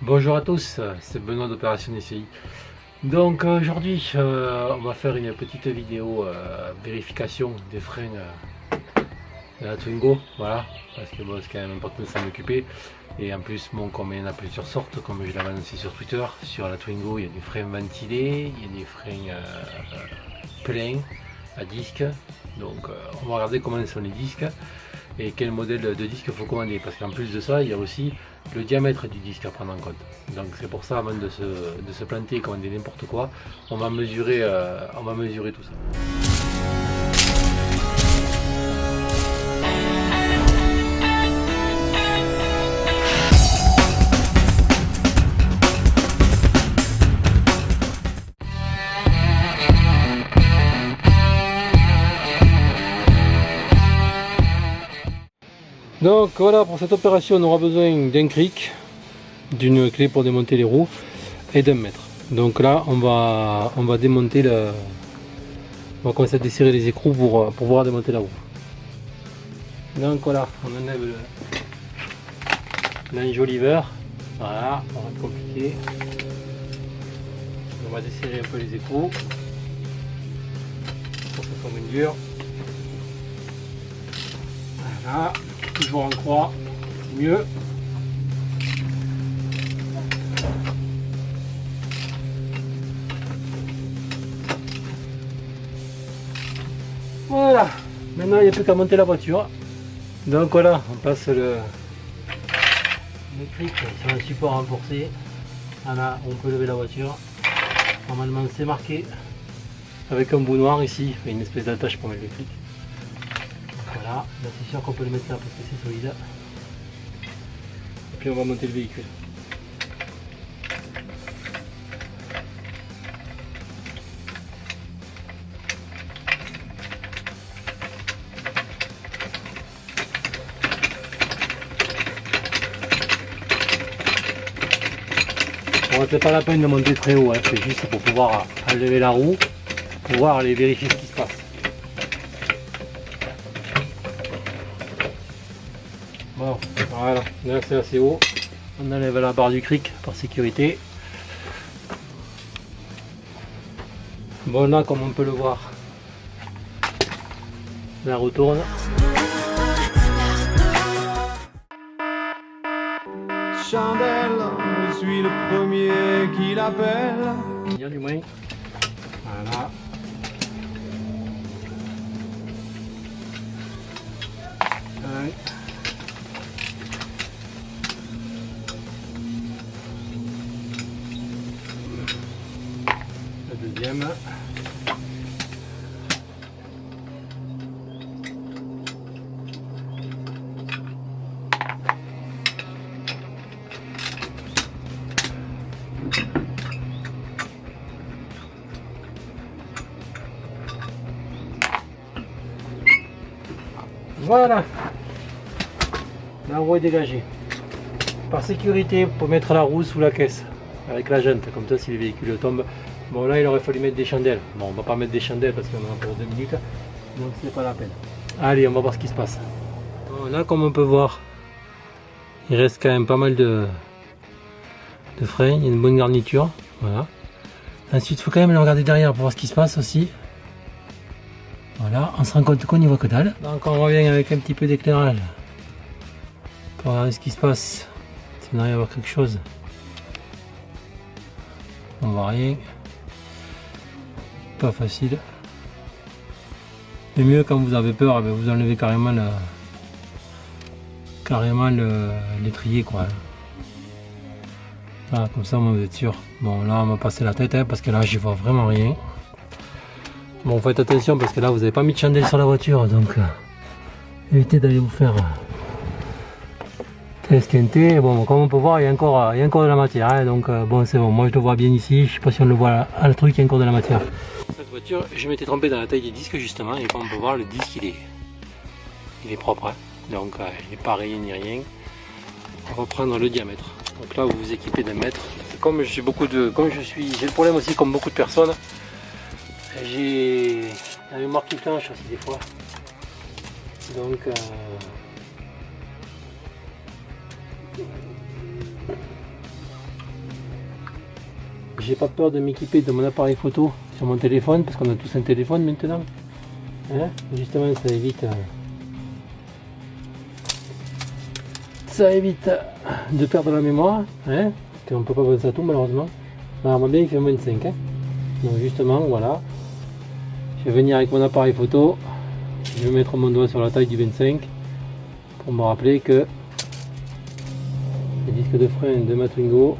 Bonjour à tous, c'est Benoît d'Opération DCI. Donc aujourd'hui on va faire une petite vidéo vérification des freins de la Twingo, voilà, parce que bon, c'est quand même important de s'en occuper. Et en plus, bon, comme il y en a plusieurs sortes, comme je l'avais annoncé sur Twitter, sur la Twingo il y a des freins ventilés, il y a des freins pleins à disque. Donc on va regarder comment sont les disques et quel modèle de disque il faut commander, parce qu'en plus de ça il y a aussi le diamètre du disque à prendre en compte. Donc c'est pour ça, avant de se planter et commander n'importe quoi, on va mesurer tout ça. Donc voilà, pour cette opération on aura besoin d'un cric, d'une clé pour démonter les roues et d'un mètre. Donc là on va démonter on va commencer à desserrer les écrous pour pouvoir démonter la roue. Donc voilà, on enlève l'enjoliveur, voilà, on va être compliqué. On va desserrer un peu les écrous pour que ça soit moins dur. Voilà, toujours en croix, mieux. Voilà, maintenant il n'y a plus qu'à monter la voiture. Donc voilà, on passe le cric sur un support renforcé. Voilà, on peut lever la voiture. Normalement c'est marqué avec un bout noir ici, une espèce d'attache pour mettre le cric. Voilà, là c'est sûr qu'on peut le mettre là parce que c'est solide. Et puis on va monter le véhicule. Bon, c'est pas la peine de monter très haut, hein. C'est juste pour pouvoir enlever la roue, pouvoir aller vérifier ce qui se passe. Bon, voilà, là c'est assez haut. On enlève la barre du cric par sécurité. Bon, là comme on peut le voir, la roue tourne. Chandelle, je suis le premier qui l'appelle. Bien du moins. Voilà. Ouais. Le deuxième. Voilà, la roue est dégagée. Par sécurité, pour mettre la roue sous la caisse avec la jante, comme ça si le véhicule tombe. Bon, là il aurait fallu mettre des chandelles. Bon, on va pas mettre des chandelles parce qu'on en a pour 2 minutes, donc c'est pas la peine. Allez, on va voir ce qui se passe. Bon, là comme on peut voir, il reste quand même pas mal de freins, il y a une bonne garniture. Voilà. Ensuite il faut quand même le regarder derrière pour voir ce qui se passe aussi. Voilà, on se rend compte qu'on n'y voit que dalle. Donc on revient avec un petit peu d'éclairage pour regarder ce qui se passe. Si on arrive à voir quelque chose, on voit rien. Pas facile. Le mieux quand vous avez peur, vous enlevez carrément l'étrier quoi. Voilà, comme ça vous êtes sûr. Bon là on va passer la tête parce que là j'y vois vraiment rien. Bon, faites attention parce que là vous n'avez pas mis de chandelle sur la voiture, donc évitez d'aller vous faire esquinter. Bon, comme on peut voir, il y a encore de la matière, hein, donc bon, c'est bon. Moi je le vois bien ici, je sais pas si on le voit à le truc, il y a encore de la matière. Cette voiture, je m'étais trompé dans la taille des disques justement, et comme on peut voir, le disque il est propre, hein, donc il n'est pas rayé ni rien. On va prendre le diamètre. Donc là vous vous équipez d'un mètre. Comme j'ai le problème aussi comme beaucoup de personnes. J'ai la mémoire qui flanche aussi des fois. Donc j'ai pas peur de m'équiper de mon appareil photo sur mon téléphone, parce qu'on a tous un téléphone maintenant. Hein, justement, ça évite de perdre la mémoire, hein, parce qu'on peut pas penser à tout malheureusement. Alors, moi bien il fait moins de 5, hein. Donc justement, voilà, je vais venir avec mon appareil photo, je vais mettre mon doigt sur la taille du 25 pour me rappeler que les disques de frein de ma Twingo,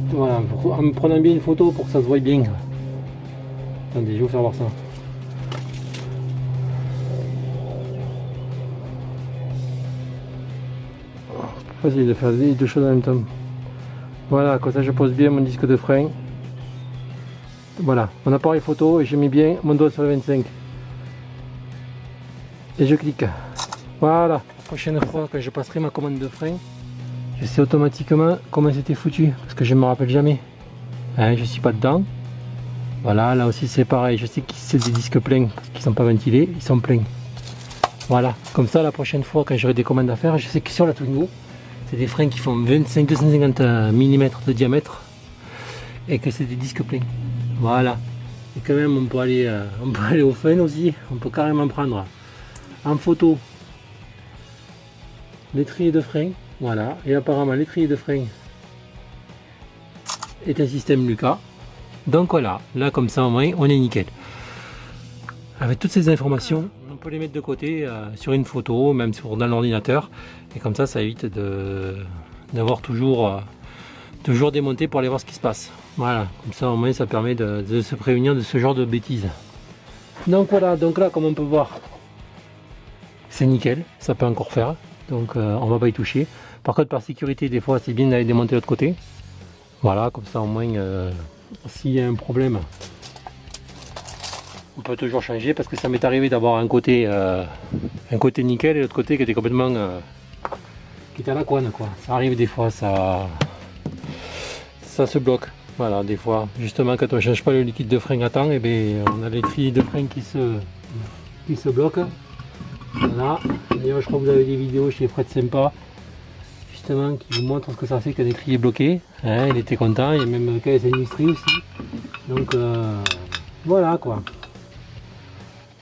voilà, en me prenant bien une photo pour que ça se voie bien. Attendez, je vais vous faire voir ça. C'est facile de faire les deux choses en même temps. Voilà, comme ça je pose bien mon disque de frein. Voilà, mon appareil photo et je mets bien mon doigt sur le 25. Et je clique. Voilà, la prochaine fois que je passerai ma commande de frein, je sais automatiquement comment c'était foutu, parce que je ne me rappelle jamais. Hein, je suis pas dedans. Voilà, là aussi c'est pareil, je sais que c'est des disques pleins, parce qu'ils ne sont pas ventilés, ils sont pleins. Voilà, comme ça la prochaine fois quand j'aurai des commandes à faire, je sais que sur la Twingo, c'est des freins qui font 25-250 mm de diamètre et que c'est des disques pleins. Voilà, et quand même on peut aller au fun aussi, on peut carrément prendre en photo l'étrier de frein. Voilà, et apparemment l'étrier de frein est un système Lucas. Donc voilà, là comme ça au moins on est nickel. Avec toutes ces informations, on peut les mettre de côté sur une photo, même dans l'ordinateur. Et comme ça, ça évite d'avoir toujours démonté pour aller voir ce qui se passe. Voilà, comme ça au moins ça permet de se prévenir de ce genre de bêtises. Donc voilà, donc là comme on peut voir, c'est nickel, ça peut encore faire. Donc on va pas y toucher. Par contre par sécurité, des fois c'est bien d'aller démonter l'autre côté. Voilà, comme ça au moins s'il y a un problème, on peut toujours changer, parce que ça m'est arrivé d'avoir un côté nickel et l'autre côté qui était complètement qui était à la couenne quoi. Ça arrive des fois, ça se bloque. Voilà, des fois, justement quand on ne change pas le liquide de frein à temps, et bien on a l'étrier de frein qui se bloque. Voilà, d'ailleurs je crois que vous avez des vidéos chez Fred Sympa justement qui vous montrent ce que ça fait qu'un étrier est bloqué. Hein, il était content, il y a même KS Industrie aussi. Donc voilà quoi.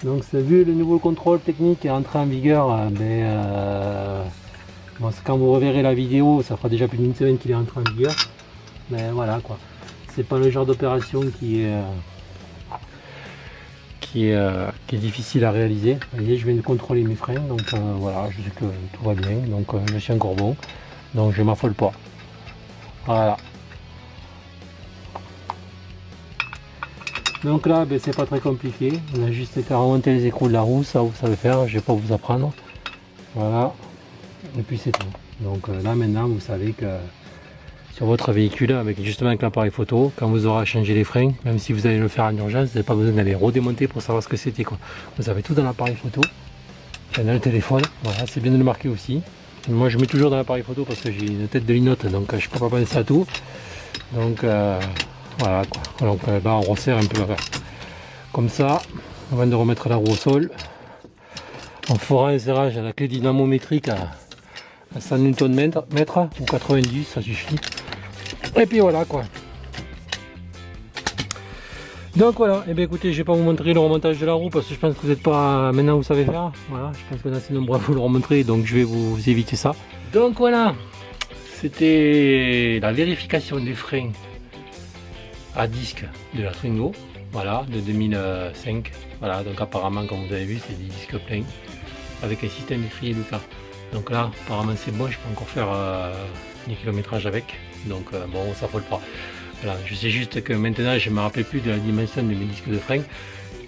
Donc vu le nouveau contrôle technique est entré en vigueur, bon, quand vous reverrez la vidéo, ça fera déjà plus d'une semaine qu'il est entré en vigueur. Mais voilà quoi. C'est pas le genre d'opération qui est difficile à réaliser. Vous voyez, je viens de contrôler mes freins, donc voilà, je sais que tout va bien, donc je suis encore bon, donc je m'affole pas. Voilà. Donc là, ben, c'est pas très compliqué, on a juste qu'à remonter les écrous de la roue, ça vous savez faire, je vais pas vous apprendre. Voilà, et puis c'est tout. Donc là maintenant, vous savez que sur votre véhicule, avec l'appareil photo, quand vous aurez changé les freins, même si vous allez le faire en urgence, vous n'avez pas besoin d'aller redémonter pour savoir ce que c'était quoi. Vous avez tout dans l'appareil photo, dans le téléphone, voilà, c'est bien de le marquer aussi. Moi je mets toujours dans l'appareil photo parce que j'ai une tête de linotte, donc je peux pas penser à tout. Donc voilà quoi. Donc là on resserre un peu comme ça, avant de remettre la roue au sol. On fera un serrage à la clé dynamométrique à 100 Nm ou 90, ça suffit. Et puis voilà quoi. Donc voilà, et bien écoutez, je vais pas vous montrer le remontage de la roue parce que je pense que vous n'êtes pas maintenant vous savez faire. Voilà, je pense que là c'est nombreux à vous le remontrer, donc je vais vous éviter ça. Donc voilà, c'était la vérification des freins à disque de la Twingo, voilà, de 2005. Voilà, donc apparemment comme vous avez vu c'est des disques pleins avec un système étrier Lucas. Donc là apparemment c'est bon, je peux encore faire des kilométrages avec, donc bon ça faut le pas. Voilà, je sais juste que maintenant je ne me rappelle plus de la dimension de mes disques de frein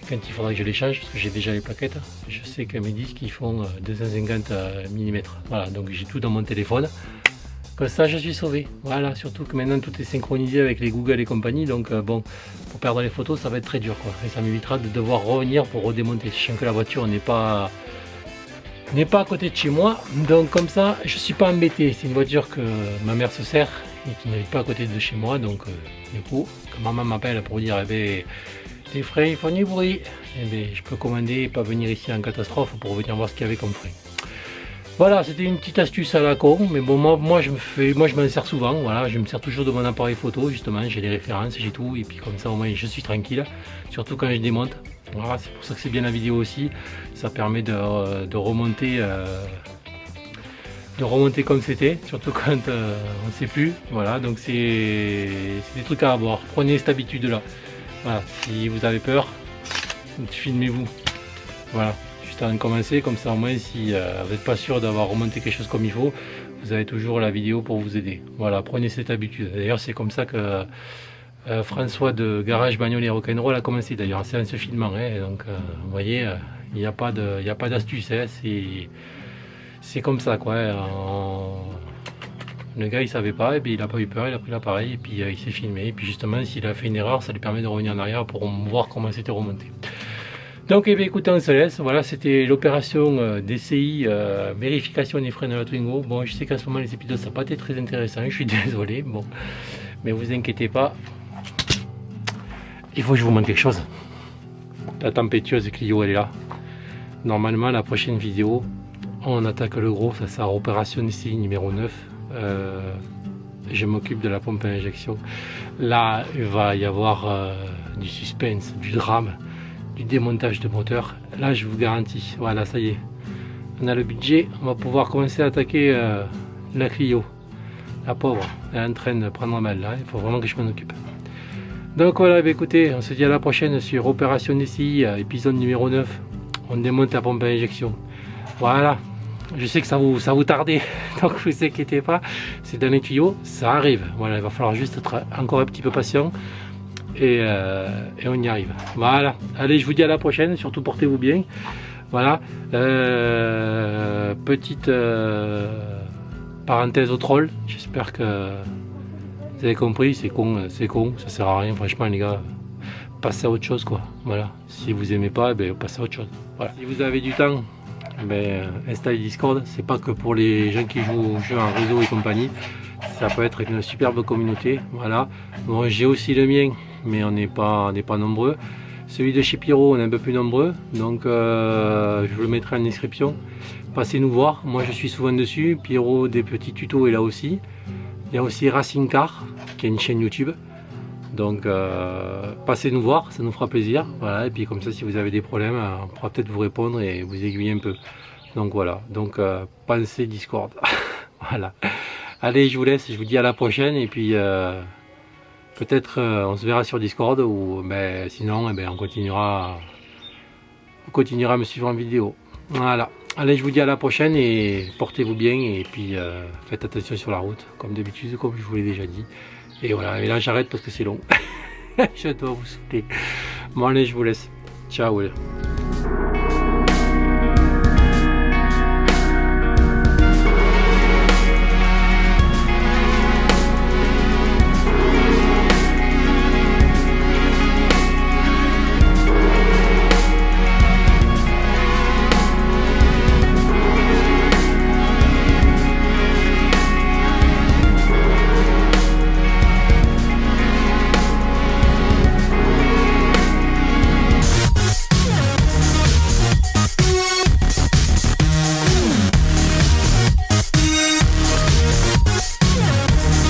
quand il faudra que je les change, parce que j'ai déjà les plaquettes. Je sais que mes disques ils font 250 mm, voilà, donc j'ai tout dans mon téléphone, comme ça je suis sauvé. Voilà, surtout que maintenant tout est synchronisé avec les Google et compagnie, donc bon, pour perdre les photos ça va être très dur quoi, et ça m'évitera de devoir revenir pour redémonter, sachant que la voiture n'est pas à côté de chez moi, donc comme ça je suis pas embêté. C'est une voiture que ma mère se sert et qui n'habite pas à côté de chez moi, donc du coup quand maman m'appelle pour dire eh ben, les freins ils font du bruit, eh ben, je peux commander et pas venir ici en catastrophe pour venir voir ce qu'il y avait comme frein. Voilà, c'était une petite astuce à la con, mais bon, moi je m'en sers souvent, voilà, je me sers toujours de mon appareil photo, justement, j'ai les références, j'ai tout, et puis comme ça au moins je suis tranquille, surtout quand je démonte. Voilà, c'est pour ça que c'est bien la vidéo aussi, ça permet de remonter comme c'était, surtout quand on ne sait plus, voilà, donc c'est des trucs à avoir, prenez cette habitude là, voilà, si vous avez peur, filmez-vous, voilà. Avant de commencer, comme ça au moins si vous n'êtes pas sûr d'avoir remonté quelque chose comme il faut, vous avez toujours la vidéo pour vous aider. Voilà, prenez cette habitude. D'ailleurs c'est comme ça que François de Garage Bagnole et Rock'n'Roll a commencé d'ailleurs, c'est en se filmant, hein. Donc vous voyez, il n'y a pas d'astuce, hein. C'est comme ça quoi. Le gars il savait pas, et puis il n'a pas eu peur, il a pris l'appareil et puis il s'est filmé, et puis justement s'il a fait une erreur, ça lui permet de revenir en arrière pour voir comment c'était remonté. Donc eh bien, écoutez, on se laisse, voilà, c'était l'opération DCI, vérification des freins de la Twingo. Bon, je sais qu'à ce moment les épisodes ça n'a pas été très intéressant, je suis désolé, bon, mais vous inquiétez pas, il faut que je vous montre quelque chose. La tempétueuse Clio elle est là. Normalement la prochaine vidéo, on attaque le gros, ça sera opération DCI numéro 9. Je m'occupe de la pompe à injection. Là il va y avoir du suspense, du drame, du démontage de moteur. Là je vous garantis, voilà, ça y est, on a le budget, on va pouvoir commencer à attaquer la Clio. La pauvre, elle est en train de prendre mal là, il faut vraiment que je m'en occupe. Donc voilà, bah écoutez, on se dit à la prochaine sur Opération DCI, épisode numéro 9. On démonte la pompe à injection. Voilà, je sais que ça vous tardait, donc ne vous inquiétez pas, c'est dans les tuyaux, ça arrive. Voilà, il va falloir juste être encore un petit peu patient. Et on y arrive. Voilà, allez, je vous dis à la prochaine, surtout portez-vous bien. Voilà, petite parenthèse au troll, j'espère que vous avez compris, c'est con, ça sert à rien, franchement les gars, passez à autre chose quoi. Voilà, si vous aimez pas, ben, passez à autre chose. Voilà. Si vous avez du temps, ben, installez Discord, c'est pas que pour les gens qui jouent aux jeux en réseau et compagnie, ça peut être une superbe communauté. Voilà, bon, j'ai aussi le mien, mais on n'est pas nombreux. Celui de chez Pyro, on est un peu plus nombreux, donc je vous le mettrai en description. Passez nous voir, moi je suis souvent dessus. Pyro, des petits tutos est là aussi. Il y a aussi Racing Car, qui a une chaîne YouTube. Donc passez nous voir, ça nous fera plaisir. Voilà, et puis comme ça, si vous avez des problèmes, on pourra peut-être vous répondre et vous aiguiller un peu. Donc voilà, donc pensez Discord. Voilà. Allez, je vous laisse, je vous dis à la prochaine, et puis peut-être on se verra sur Discord, ou ben, sinon on continuera à me suivre en vidéo. Voilà, allez, je vous dis à la prochaine et portez-vous bien, et puis faites attention sur la route, comme d'habitude, comme je vous l'ai déjà dit. Et voilà, et là j'arrête parce que c'est long. Je dois vous souhaiter. Bon allez, je vous laisse. Ciao.